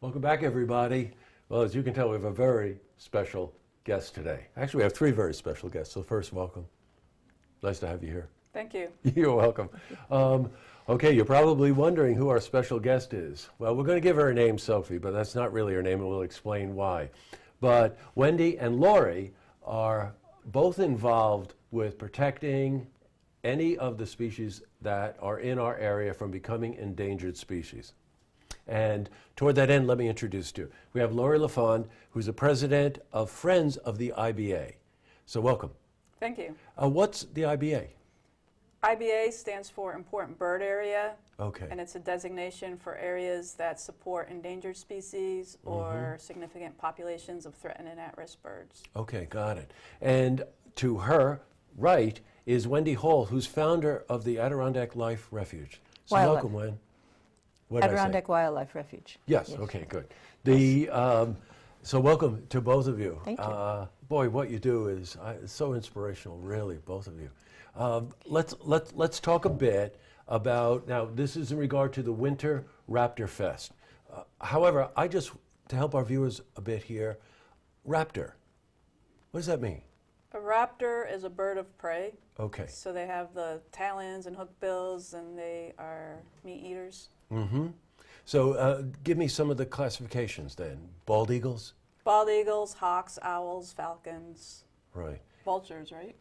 Welcome back, everybody. Well, as you can tell, we have a very special guest today. Actually, we have three very special guests. So first, welcome. Nice to have you here. Thank you. You're welcome. Okay, you're probably wondering who our special guest is. Well, we're going to give her a name, Sophie, but that's not really her name, and we'll explain why. But Wendy and Lori are both involved with protecting any of the species that are in our area from becoming endangered species. And toward that end, let me introduce you. We have Lori LaFond, who's the president of Friends of the IBA. So welcome. Thank you. What's the IBA? IBA stands for Important Bird Area. Okay. And it's a designation for areas that support endangered species or significant populations of threatened and at-risk birds. Okay, got it. And to her right is Wendy Hall, who's founder of the Adirondack Life Refuge. So welcome, Wen. Adirondack Wildlife Refuge. Yes, okay, good. So welcome to both of you. Thank you. Boy, what you do is so inspirational, really, both of you. Let's talk a bit about, now this is in regard to the Winter Raptor Fest. However, to help our viewers a bit here, Raptor, what does that mean? A raptor is a bird of prey. Okay. So they have the talons and hook bills, and they are meat eaters. Mm-hmm. So give me some of the classifications then. Bald eagles? Bald eagles, hawks, owls, falcons. Right. Vultures, right?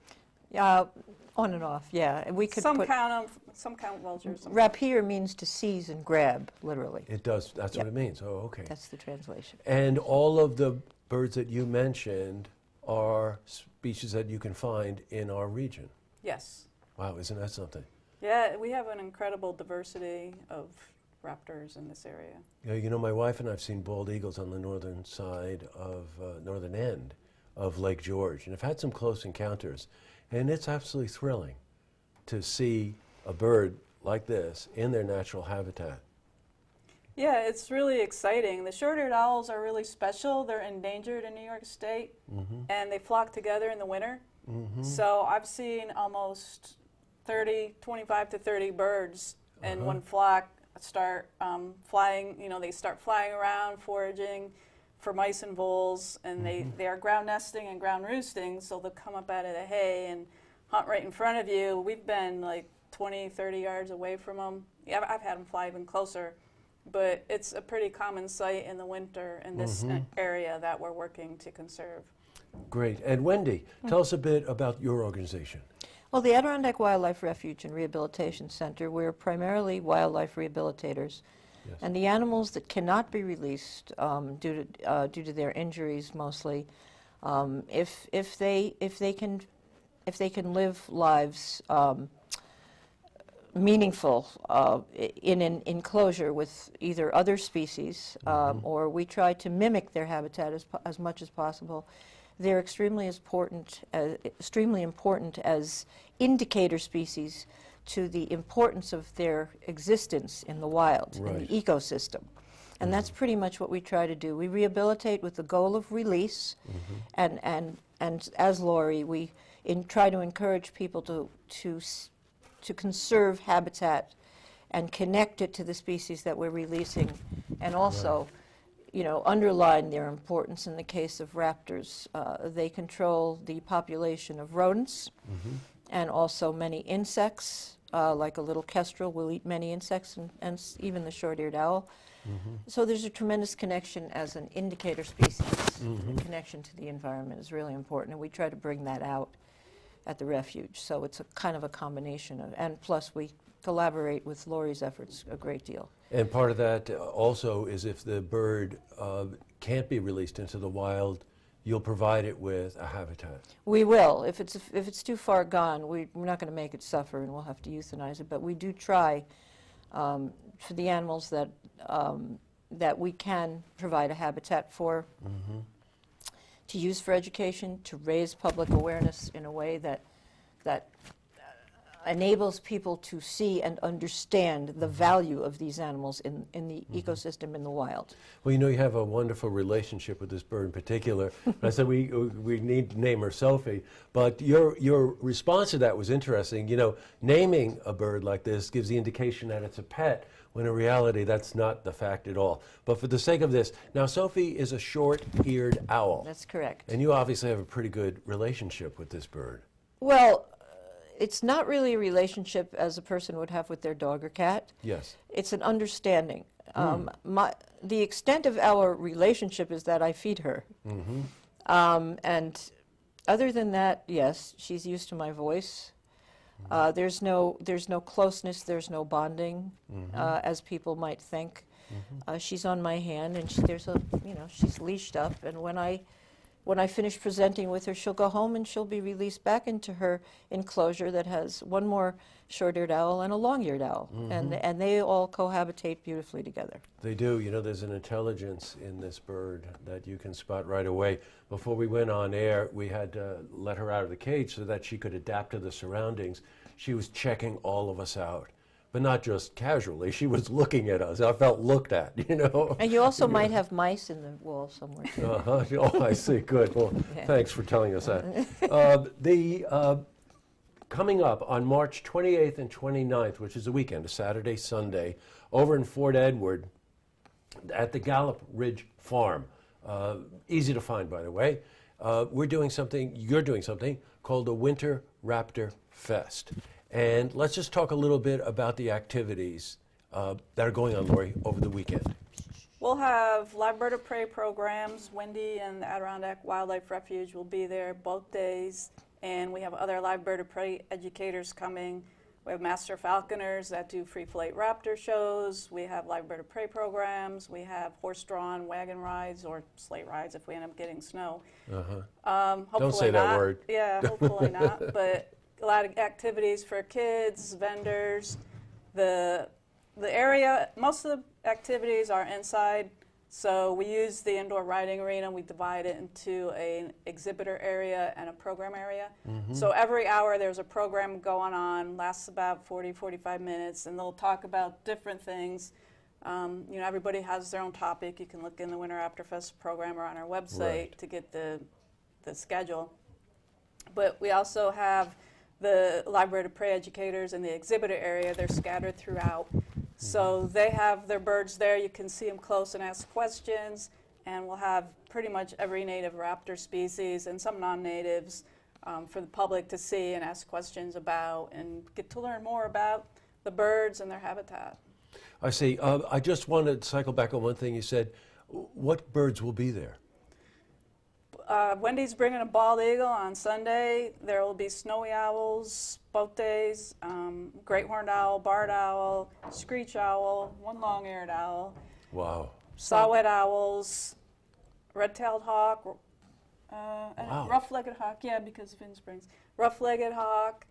On and off, yeah. We could some count them, some count vultures. Rapier means to seize and grab, literally. It does, that's what it means. Oh, okay. That's the translation. And all of the birds that you mentioned are species that you can find in our region? Yes. Wow, isn't that something? Yeah, we have an incredible diversity of raptors in this area. Yeah, you know, my wife and I have seen bald eagles on the northern side of, northern end of Lake George, and I've had some close encounters, and it's absolutely thrilling to see a bird like this in their natural habitat. Yeah, it's really exciting. The short-eared owls are really special. They're endangered in New York State, and they flock together in the winter. So I've seen almost 25 to 30 birds in one flock start flying. You know, they start flying around, foraging for mice and voles, and they are ground nesting and ground roosting, so they'll come up out of the hay and hunt right in front of you. We've been like 20, 30 yards away from them. Yeah, I've had them fly even closer. But it's a pretty common sight in the winter in this area that we're working to conserve. Great. And Wendy, tell us a bit about your organization. Well, the Adirondack Wildlife Refuge and Rehabilitation Center, we're primarily wildlife rehabilitators. Yes. And the animals that cannot be released due to their injuries mostly, if they can live lives meaningful in an enclosure with either other species or we try to mimic their habitat as much as possible. They're extremely important as indicator species to the importance of their existence in the wild, in the ecosystem. And that's pretty much what we try to do. We rehabilitate with the goal of release, and as Lori, we try to encourage people to conserve habitat and connect it to the species that we're releasing, and also, you know, underline their importance. In the case of raptors, they control the population of rodents and also many insects, like a little kestrel will eat many insects, and even the short-eared owl. So there's a tremendous connection as an indicator species. The connection to the environment is really important, and we try to bring that out at the refuge. So it's a kind of a combination of, and plus we collaborate with Lori's efforts a great deal. And part of that also is if the bird can't be released into the wild, you'll provide it with a habitat. We will. If it's too far gone, we're not going to make it suffer, and we'll have to euthanize it. But we do try for the animals that we can provide a habitat for, to use for education, to raise public awareness in a way that enables people to see and understand the value of these animals in the ecosystem in the wild. Well, you know, you have a wonderful relationship with this bird in particular. I said we need to name her Sophie, but your response to that was interesting. You know, naming a bird like this gives the indication that it's a pet, when in reality that's not the fact at all. But for the sake of this, now Sophie is a short-eared owl. That's correct. And you obviously have a pretty good relationship with this bird. Well, it's not really a relationship as a person would have with their dog or cat. Yes. It's an understanding. The extent of our relationship is that I feed her. And other than that, yes, she's used to my voice. There's no closeness, there's no bonding, as people might think. She's on my hand, and she's leashed up, and when I finish presenting with her, she'll go home and she'll be released back into her enclosure that has one more short-eared owl and a long-eared owl, and they all cohabitate beautifully together. They do. You know, there's an intelligence in this bird that you can spot right away. Before we went on air, we had to let her out of the cage so that she could adapt to the surroundings. She was checking all of us out, but not just casually. She was looking at us. I felt looked at, you know. And you also might have mice in the wall somewhere, too. Oh, I see. Good. Well, thanks for telling us that. Coming up on March 28th and 29th, which is a weekend, a Saturday, Sunday, over in Fort Edward at the Gallup Ridge Farm. Easy to find, by the way. You're doing something called the Winter Raptor Fest. And let's just talk a little bit about the activities that are going on, Lori, over the weekend. We'll have live bird of prey programs. Wendy and the Adirondack Wildlife Refuge will be there both days. And we have other live bird of prey educators coming. We have master falconers that do free flight raptor shows. We have live bird of prey programs. We have horse-drawn wagon rides or sleigh rides if we end up getting snow. Don't say that word. Yeah, hopefully not. But a lot of activities for kids, vendors. The area, most of the activities are inside. So we use the indoor riding arena. We divide it into an exhibitor area and a program area. So every hour there's a program going on, lasts about 40-45 minutes, and they'll talk about different things. You know, everybody has their own topic. You can look in the Winter Raptor Fest program or on our website to get the schedule. But we also have the live bird of prey educators in the exhibitor area. They're scattered throughout. So they have their birds there. You can see them close and ask questions. And we'll have pretty much every native raptor species and some non-natives for the public to see and ask questions about and get to learn more about the birds and their habitat. I see. I just wanted to cycle back on one thing you said. What birds will be there? Wendy's bringing a bald eagle on Sunday. There will be snowy owls both days, great horned owl, barred owl, screech owl, one long-eared owl. Wow. Saw-whet owls, red-tailed hawk, Wow. rough-legged hawk, yeah, because of Springs. Rough-legged hawk,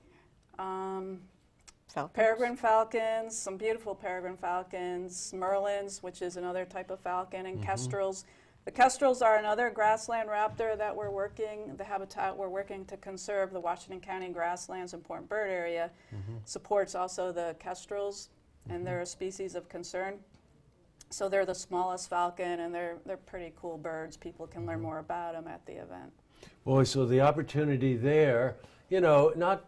peregrine falcons, some beautiful peregrine falcons, merlins, which is another type of falcon, and kestrels. The kestrels are another grassland raptor that we're working, the habitat we're working to conserve. The Washington County Grasslands Important Bird Area supports also the kestrels, and they're a species of concern. So they're the smallest falcon, and they're pretty cool birds. People can learn more about them at the event. Boy, so the opportunity there, you know, not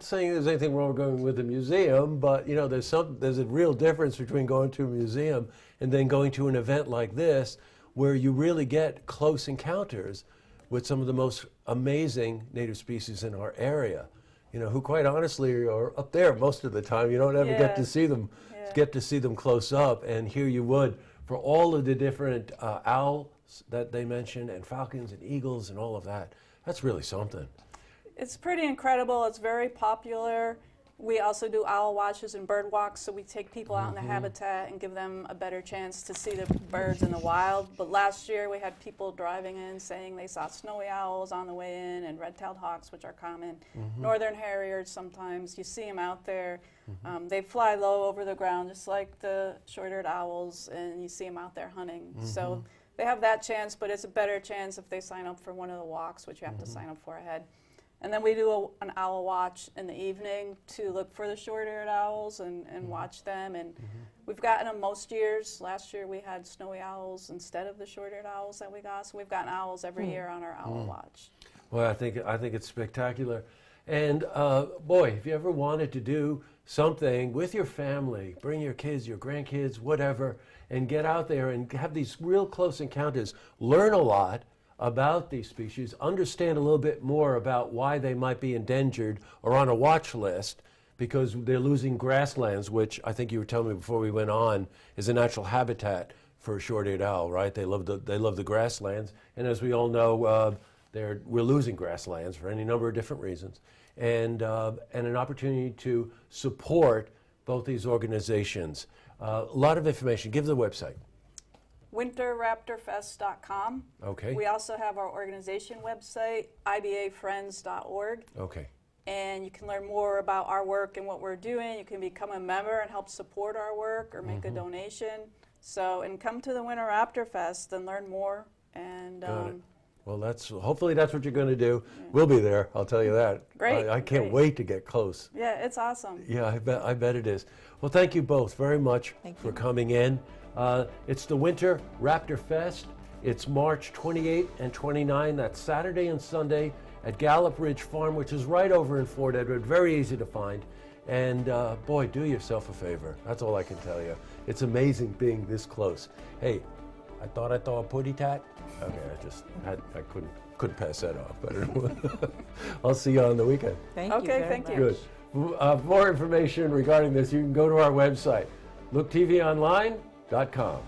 saying there's anything wrong with going with a museum, but you know, there's a real difference between going to a museum and then going to an event like this, where you really get close encounters with some of the most amazing native species in our area, you know, who quite honestly are up there most of the time. You don't ever get to see them close up, and here you would, for all of the different owls that they mentioned, and falcons and eagles and all of that. That's really something. It's pretty incredible. It's very popular. We also do owl watches and bird walks, so we take people out in the habitat and give them a better chance to see the birds in the wild. But last year we had people driving in saying they saw snowy owls on the way in and red-tailed hawks, which are common. Northern harriers, sometimes you see them out there. They fly low over the ground just like the short-eared owls, and you see them out there hunting. So they have that chance, but it's a better chance if they sign up for one of the walks, which you have to sign up for ahead. And then we do an owl watch in the evening to look for the short-eared owls and watch them. And we've gotten them most years. Last year we had snowy owls instead of the short-eared owls that we got. So we've gotten owls every year on our owl watch. Well, I think it's spectacular. And boy, if you ever wanted to do something with your family, bring your kids, your grandkids, whatever, and get out there and have these real close encounters, learn a lot about these species, understand a little bit more about why they might be endangered or on a watch list, because they're losing grasslands, which I think you were telling me before we went on is a natural habitat for a short-eared owl, right? They love the grasslands, and as we all know, we're losing grasslands for any number of different reasons, and an opportunity to support both these organizations. A lot of information. Give the website. winterraptorfest.com. Okay. We also have our organization website, ibafriends.org. Okay. And you can learn more about our work and what we're doing. You can become a member and help support our work or make a donation. So, and come to the Winter Raptor Fest and learn more. And Got it. Well, hopefully that's what you're going to do. Yeah. We'll be there, I'll tell you that. Great. I can't wait to get close. Yeah, it's awesome. Yeah, I bet it is. Well, thank you both very much for coming in. It's the Winter Raptor Fest. It's March 28 and 29. That's Saturday and Sunday at Gallup Ridge Farm, which is right over in Fort Edward. Very easy to find. And boy, do yourself a favor. That's all I can tell you. It's amazing being this close. Hey, I thought I saw a putty tat. Okay, I couldn't pass that off. But I'll see you on the weekend. Thank you. Okay, thank you. Good. For more information regarding this, you can go to our website, looktvonline.com.